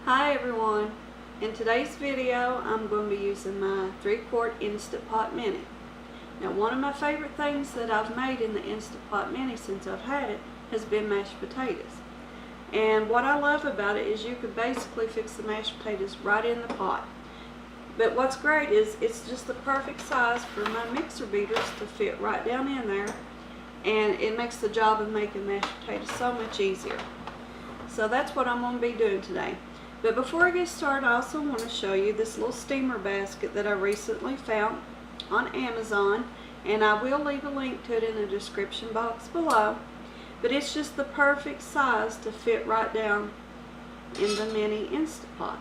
Hi everyone, in today's video I'm going to be using my 3-quart Instant Pot Mini. Now one of my favorite things that I've made in the Instant Pot Mini since I've had it has been mashed potatoes. And what I love about it is you could basically fix the mashed potatoes right in the pot. But what's great is it's just the perfect size for my mixer beaters to fit right down in there, and it makes the job of making mashed potatoes so much easier. So that's what I'm going to be doing today. But before I get started, I also want to show you this little steamer basket that I recently found on Amazon, and I will leave a link to it in the description box below. But it's just the perfect size to fit right down in the mini Instant Pot.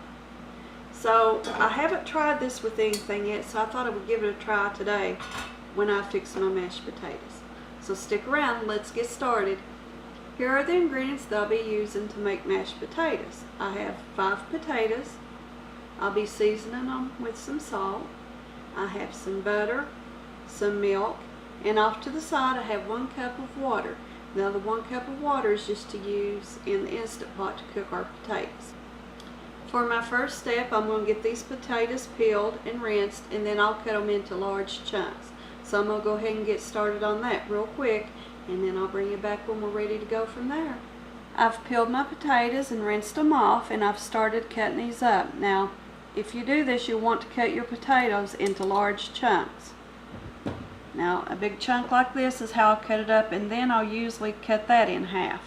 So I haven't tried this with anything yet, so I thought I would give it a try today when I fix my mashed potatoes. So stick around, let's get started. Here are the ingredients that I'll be using to make mashed potatoes. I have 5 potatoes. I'll be seasoning them with some salt. I have some butter, some milk, and off to the side I have 1 cup of water. Now the 1 cup of water is just to use in the Instant Pot to cook our potatoes. For my first step, I'm going to get these potatoes peeled and rinsed, and then I'll cut them into large chunks. So I'm going to go ahead and get started on that real quick, and then I'll bring you back when we're ready to go from there. I've peeled my potatoes and rinsed them off, and I've started cutting these up. Now, if you do this, you'll want to cut your potatoes into large chunks. Now, a big chunk like this is how I cut it up, and then I'll usually cut that in half.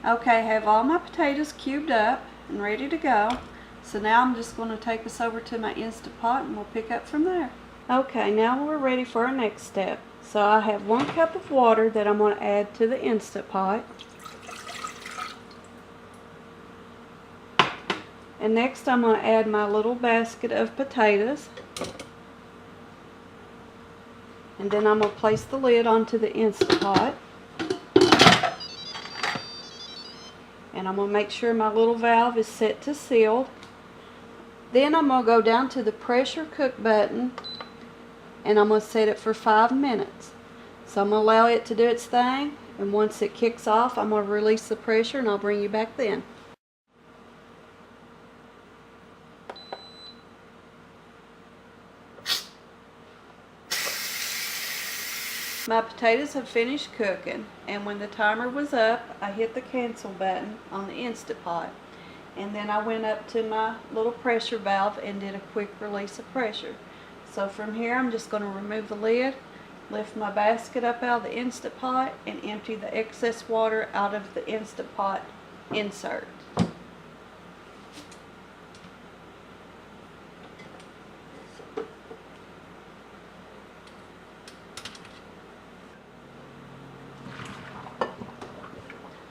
Okay, I have all my potatoes cubed up and ready to go. So now I'm just going to take this over to my Instant Pot and we'll pick up from there. Okay, now we're ready for our next step. So I have 1 cup of water that I'm going to add to the Instant Pot. And next I'm going to add my little basket of potatoes. And then I'm going to place the lid onto the Instant Pot. And I'm going to make sure my little valve is set to sealed. Then I'm going to go down to the pressure cook button, and I'm going to set it for 5 minutes. So I'm going to allow it to do its thing, and once it kicks off, I'm going to release the pressure and I'll bring you back then. My potatoes have finished cooking, and when the timer was up, I hit the cancel button on the Instant Pot, and then I went up to my little pressure valve and did a quick release of pressure. So from here I'm just going to remove the lid, lift my basket up out of the Instant Pot, and empty the excess water out of the Instant Pot insert.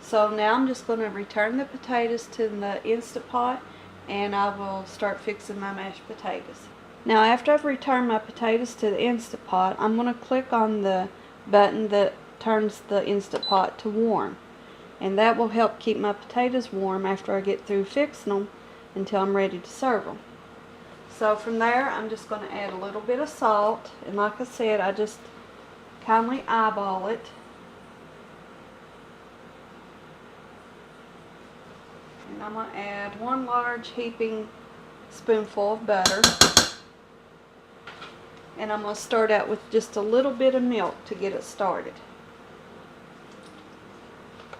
So now I'm just going to return the potatoes to the Instant Pot, and I will start fixing my mashed potatoes. Now after I've returned my potatoes to the Instant Pot, I'm going to click on the button that turns the Instant Pot to warm. And that will help keep my potatoes warm after I get through fixing them until I'm ready to serve them. So from there I'm just going to add a little bit of salt, and like I said, I just kindly eyeball it. And I'm going to add 1 large heaping spoonful of butter. And I'm going to start out with just a little bit of milk to get it started.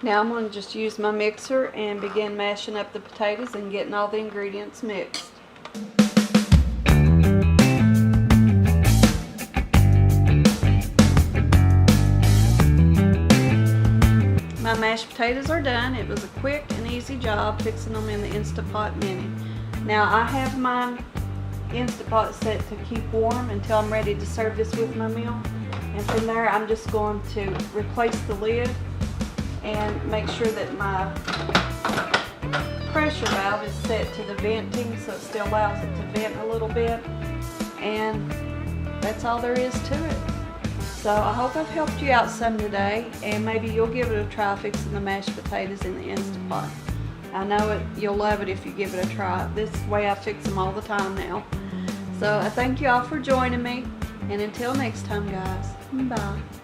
Now I'm going to just use my mixer and begin mashing up the potatoes and getting all the ingredients mixed. My mashed potatoes are done. It was a quick and easy job fixing them in the Instant Pot Mini. Now I have my Instant Pot set to keep warm until I'm ready to serve this with my meal. And from there I'm just going to replace the lid and make sure that my pressure valve is set to the venting so it still allows it to vent a little bit. And that's all there is to it. So I hope I've helped you out some today, and maybe you'll give it a try fixing the mashed potatoes in the Instant Pot. I know you'll love it if you give it a try. This way I fix them all the time now. So I thank you all for joining me, and until next time, guys, bye.